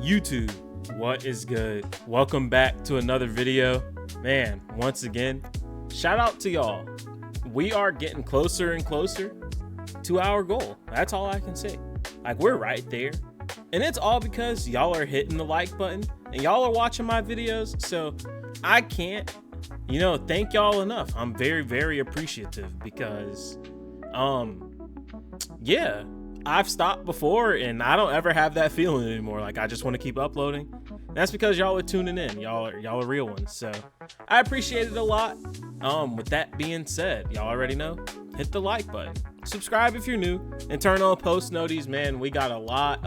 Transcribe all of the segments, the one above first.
YouTube, what is good? Welcome back to another video. Man, once again, shout out to y'all. We are getting closer and closer to our goal. That's all I can say. Like, we're right there. And it's all because y'all are hitting the like button and y'all are watching my videos. So I can't, thank y'all enough. I'm very, very appreciative because, yeah, I've stopped before and I don't ever have that feeling anymore. Like, I just want to keep uploading. That's because y'all are tuning in. Y'all are real ones. So I appreciate it a lot. With that being said, y'all already know, hit the like button, subscribe if you're new, and turn on post noties. Man, we got a lot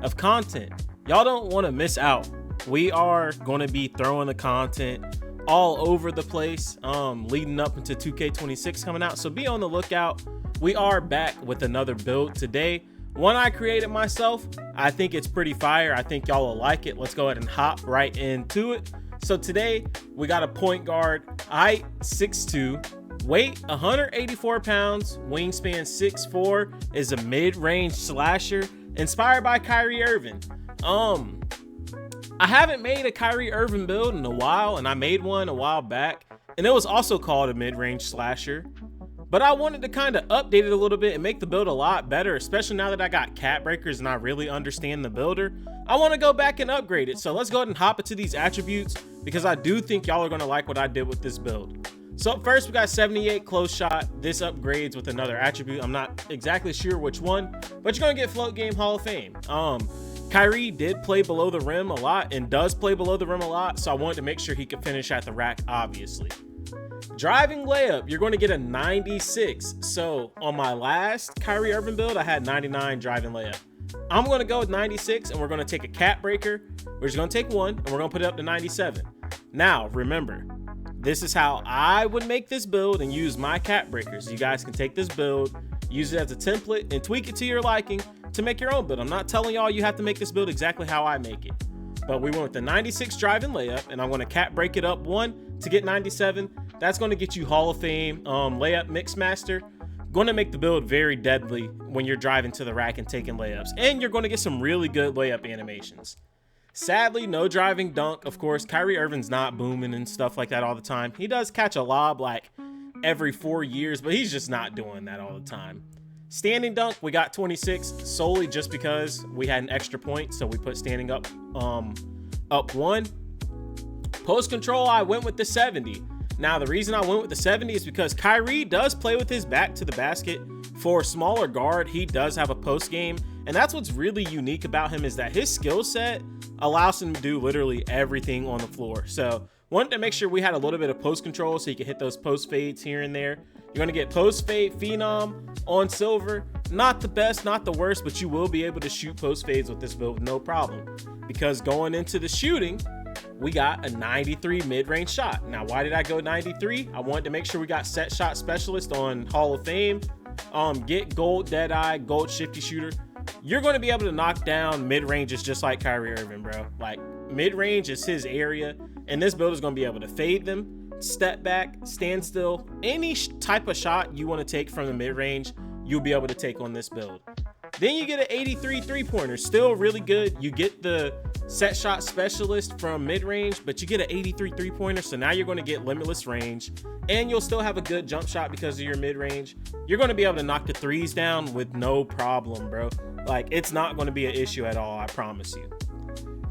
of content. Y'all don't want to miss out. We are going to be throwing the content all over the place, leading up into 2K26 coming out. So be on the lookout. We are back with another build today. One I created myself. I think it's pretty fire. I think y'all will like it. Let's go ahead and hop right into it. So today we got a point guard, height 6'2", weight 184 pounds, wingspan 6'4", is a mid-range slasher, inspired by Kyrie Irving. I haven't made a Kyrie Irving build in a while, and I made one a while back, and it was also called a mid-range slasher. But I wanted to kind of update it a little bit and make the build a lot better, especially now that I got cat breakers and I really understand the builder. I want to go back and upgrade it. So let's go ahead and hop into these attributes because I do think y'all are going to like what I did with this build. So first we got 78 close shot. This upgrades with another attribute. I'm not exactly sure which one, but you're going to get float game Hall of Fame. Kyrie did play below the rim a lot and does play below the rim a lot. So I wanted to make sure he could finish at the rack, obviously. Driving layup, you're going to get a 96. So on my last Kyrie Irving build, I had 99 driving layup. I'm going to go with 96, and we're going to take a cat breaker. We're just going to take one, and we're going to put it up to 97. Now, remember, this is how I would make this build and use my cat breakers. You guys can take this build, use it as a template, and tweak it to your liking to make your own build. I'm not telling y'all you have to make this build exactly how I make it. But we went with the 96 driving layup, and I'm going to cat break it up one to get 97. That's going to get you Hall of Fame layup mix master. Going to make the build very deadly when you're driving to the rack and taking layups. And you're going to get some really good layup animations. Sadly, no driving dunk. Of course, Kyrie Irving's not booming and stuff like that all the time. He does catch a lob like every 4 years, but he's just not doing that all the time. Standing dunk, we got 26 solely just because we had an extra point. So we put standing up one. Post control, I went with the 70. Now, the reason I went with the 70 is because Kyrie does play with his back to the basket. For a smaller guard, he does have a post game. And that's what's really unique about him, is that his skill set allows him to do literally everything on the floor. So wanted to make sure we had a little bit of post control so he could hit those post fades here and there. You're going to get post fade phenom on silver. Not the best, not the worst, but you will be able to shoot post fades with this build, no problem. Because going into the shooting, we got a 93 mid-range shot. Now, why did I go 93? I wanted to make sure we got set shot specialist on Hall of Fame. Get gold deadeye, gold shifty shooter. You're going to be able to knock down mid-ranges just like Kyrie Irving, bro. Like, mid-range is his area, and this build is going to be able to fade them, step back, stand still. Any type of shot you want to take from the mid-range, you'll be able to take on this build. Then you get an 83 three-pointer, still really good. You get the set shot specialist from mid-range, but you get an 83 three-pointer, so now you're going to get limitless range, and you'll still have a good jump shot because of your mid-range. You're going to be able to knock the threes down with no problem, bro. Like, it's not going to be an issue at all, I promise you.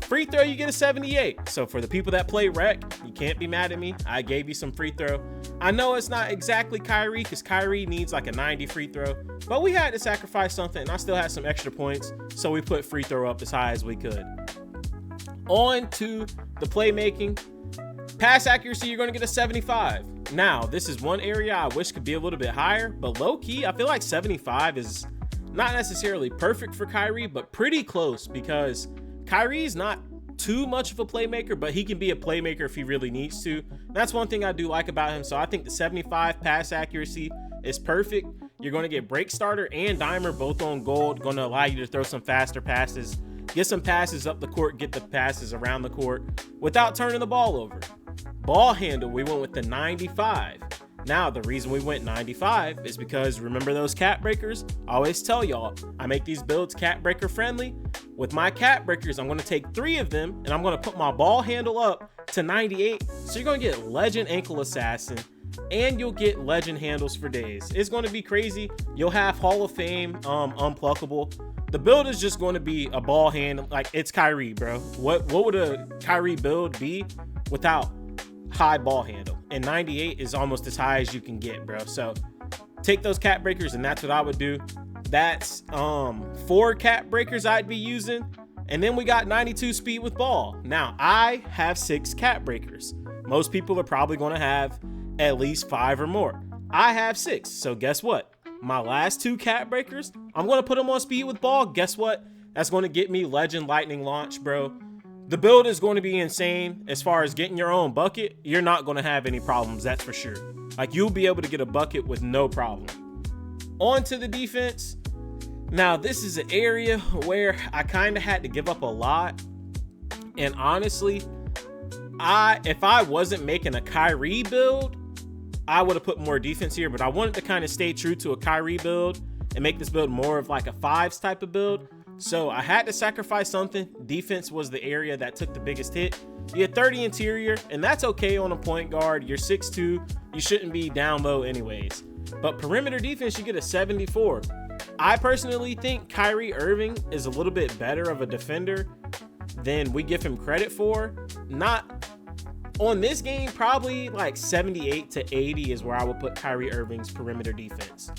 Free throw, you get a 78. So for the people that play rec, you can't be mad at me. I gave you some free throw. I know it's not exactly Kyrie, because Kyrie needs like a 90 free throw, but we had to sacrifice something, and I still had some extra points, so we put free throw up as high as we could. On to the playmaking. Pass accuracy, you're going to get a 75. Now, this is one area I wish could be a little bit higher, but low-key, I feel like 75 is not necessarily perfect for Kyrie, but pretty close, because Kyrie's not too much of a playmaker, but he can be a playmaker if he really needs to. That's one thing I do like about him. So I think the 75 pass accuracy is perfect. You're going to get break starter and dimer both on gold, going to allow you to throw some faster passes, get some passes up the court, get the passes around the court without turning the ball over. Ball handle, we went with the 95. Now, the reason we went 95 is because remember those cap breakers? I always tell y'all, I make these builds cap breaker friendly. With my cap breakers, I'm gonna take 3 of them and I'm gonna put my ball handle up to 98. So you're gonna get legend ankle assassin and you'll get legend handles for days. It's gonna be crazy. You'll have Hall of Fame unpluckable. The build is just going to be a ball hand, like it's Kyrie, bro. What would a Kyrie build be without high ball handle? And 98 is almost as high as you can get, bro. So take those cap breakers, and that's what I would do. That's 4 cap breakers I'd be using, and then we got 92 speed with ball. Now I have 6 cap breakers. Most people are probably going to have at least 5 or more. I have 6, so guess what? My last 2 cap breakers, I'm going to put them on speed with ball. Guess what? That's going to get me legend lightning launch, bro. The build is going to be insane. As far as getting your own bucket, you're not going to have any problems, that's for sure. Like, you'll be able to get a bucket with no problem. On to the defense. Now, this is an area where I kind of had to give up a lot. And honestly, if I wasn't making a Kyrie build, I would have put more defense here, but I wanted to kind of stay true to a Kyrie build and make this build more of like a 5s type of build. So I had to sacrifice something. Defense was the area that took the biggest hit. You had 30 interior, and that's okay on a point guard. You're 6'2", you shouldn't be down low anyways. But perimeter defense, you get a 74. I personally think Kyrie Irving is a little bit better of a defender than we give him credit for. Not on this game, probably like 78 to 80 is where I would put Kyrie Irving's perimeter defense.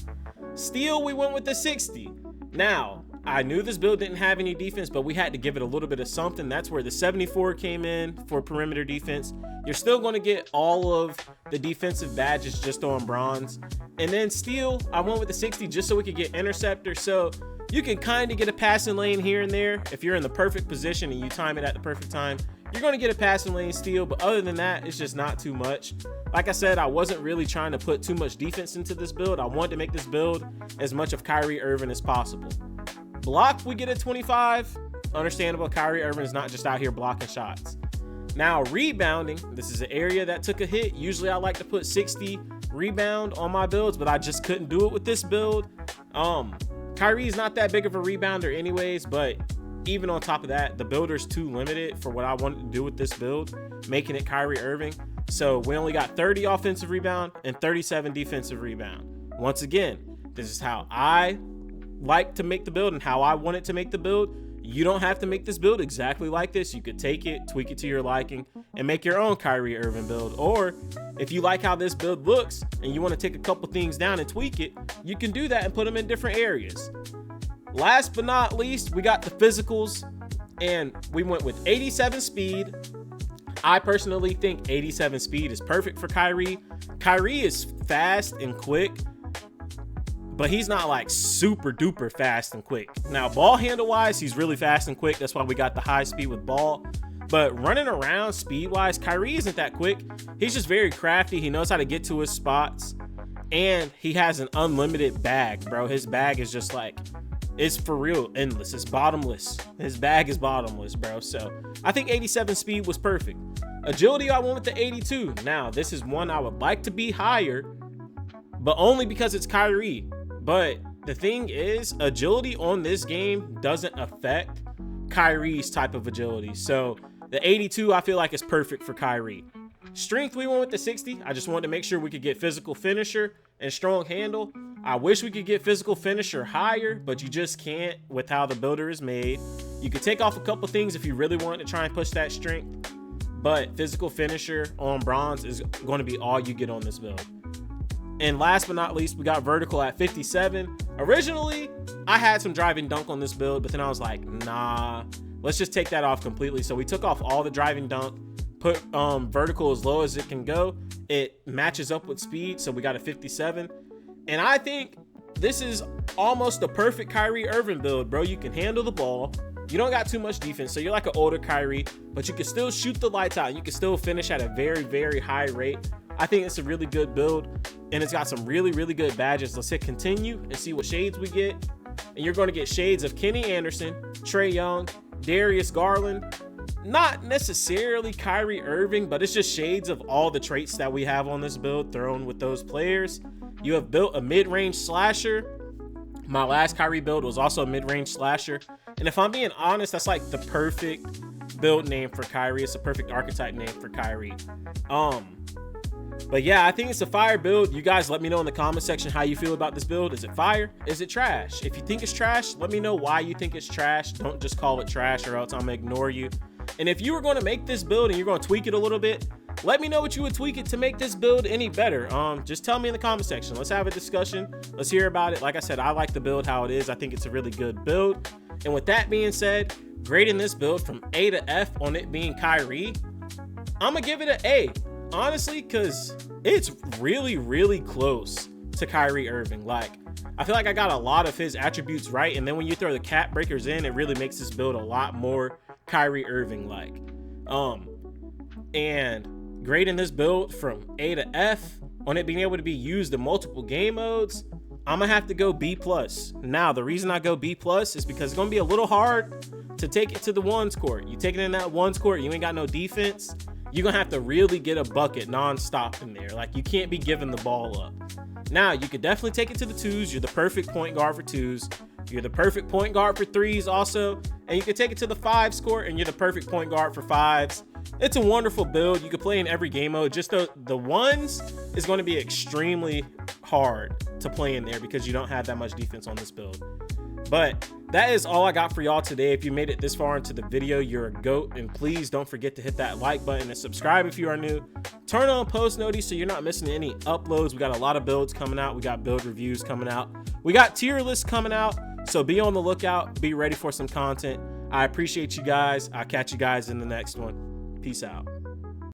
Steal, we went with the 60. Now, I knew this build didn't have any defense, but we had to give it a little bit of something. That's where the 74 came in for perimeter defense. You're still going to get all of the defensive badges just on bronze. And then steal, I went with the 60 just so we could get interceptor. So you can kind of get a passing lane here and there. If you're in the perfect position and you time it at the perfect time, you're going to get a passing lane steal. But other than that, it's just not too much. Like I said, I wasn't really trying to put too much defense into this build. I wanted to make this build as much of Kyrie Irving as possible. Block, we get a 25. Understandable, Kyrie Irving is not just out here blocking shots. Now, rebounding, this is an area that took a hit. Usually I like to put 60 rebound on my builds, but I just couldn't do it with this build. Kyrie's not that big of a rebounder anyways, but even on top of that, the builder's too limited for what I wanted to do with this build, making it Kyrie Irving. So we only got 30 offensive rebound and 37 defensive rebound. Once again, this is how I like to make the build and how I wanted to make the build. You don't have to make this build exactly like this. You could take it, tweak it to your liking, and make your own Kyrie Irving build. Or if you like how this build looks and you want to take a couple things down and tweak it, you can do that and put them in different areas. Last but not least, we got the physicals, and we went with 87 speed. I personally think 87 speed is perfect for Kyrie. Kyrie is fast and quick, but he's not like super duper fast and quick. Now, ball handle wise, he's really fast and quick. That's why we got the high speed with ball. But running around speed wise, Kyrie isn't that quick. He's just very crafty. He knows how to get to his spots, and he has an unlimited bag, bro. His bag is just like, it's for real endless. It's bottomless. His bag is bottomless, bro. So I think 87 speed was perfect. Agility, I went with the 82. Now, this is one I would like to be higher, but only because it's Kyrie. But the thing is, agility on this game doesn't affect Kyrie's type of agility. So the 82, I feel like is perfect for Kyrie. Strength, we went with the 60. I just wanted to make sure we could get physical finisher and strong handle. I wish we could get physical finisher higher, but you just can't with how the builder is made. You could take off a couple things if you really want to try and push that strength, but physical finisher on bronze is going to be all you get on this build. And last but not least, we got vertical at 57. Originally, I had some driving dunk on this build, but then I was like, nah, let's just take that off completely. So we took off all the driving dunk, put vertical as low as it can go. It matches up with speed, so we got a 57. And I think this is almost a perfect Kyrie Irving build, bro. You can handle the ball. You don't got too much defense, so you're like an older Kyrie, but you can still shoot the lights out. You can still finish at a very, very high rate. I think it's a really good build, and it's got some really, really good badges. Let's hit continue and see what shades we get. And you're going to get shades of Kenny Anderson, Trae Young, Darius Garland. Not necessarily Kyrie Irving, but it's just shades of all the traits that we have on this build thrown with those players. You have built a mid-range slasher. My last Kyrie build was also a mid-range slasher. And if I'm being honest, that's like the perfect build name for Kyrie. It's a perfect archetype name for Kyrie. But yeah, I think it's a fire build. You guys let me know in the comment section how you feel about this build. Is it fire? Is it trash? If you think it's trash, let me know why you think it's trash. Don't just call it trash or else I'm gonna ignore you. And if you were going to make this build and you're going to tweak it a little bit, let me know what you would tweak it to make this build any better. Just tell me in the comment section. Let's have a discussion. Let's hear about it. Like I said, I like the build how it is. I think it's a really good build. And with that being said, grading this build from A to F on it being Kyrie, I'm going to give it an A. Honestly, because it's really, really close to Kyrie Irving. Like, I feel like I got a lot of his attributes right. And then when you throw the cap breakers in, it really makes this build a lot more Kyrie Irving like. And grading this build from A to F on it being able to be used in multiple game modes, I'm gonna have to go B+. Now, the reason I go B+ is because it's gonna be a little hard to take it to the ones court. You take it in that ones court, you ain't got no defense, you're gonna have to really get a bucket non-stop in there. Like, you can't be giving the ball up. Now, you could definitely take it to the twos. You're the perfect point guard for twos. You're the perfect point guard for threes also. And you can take it to the fives court and you're the perfect point guard for fives. It's a wonderful build. You can play in every game mode. Just the ones is going to be extremely hard to play in there because you don't have that much defense on this build. But that is all I got for y'all today. If you made it this far into the video, you're a GOAT. And please don't forget to hit that like button and subscribe if you are new. Turn on post notice so you're not missing any uploads. We got a lot of builds coming out. We got build reviews coming out. We got tier lists coming out. So be on the lookout. Be ready for some content. I appreciate you guys. I'll catch you guys in the next one. Peace out.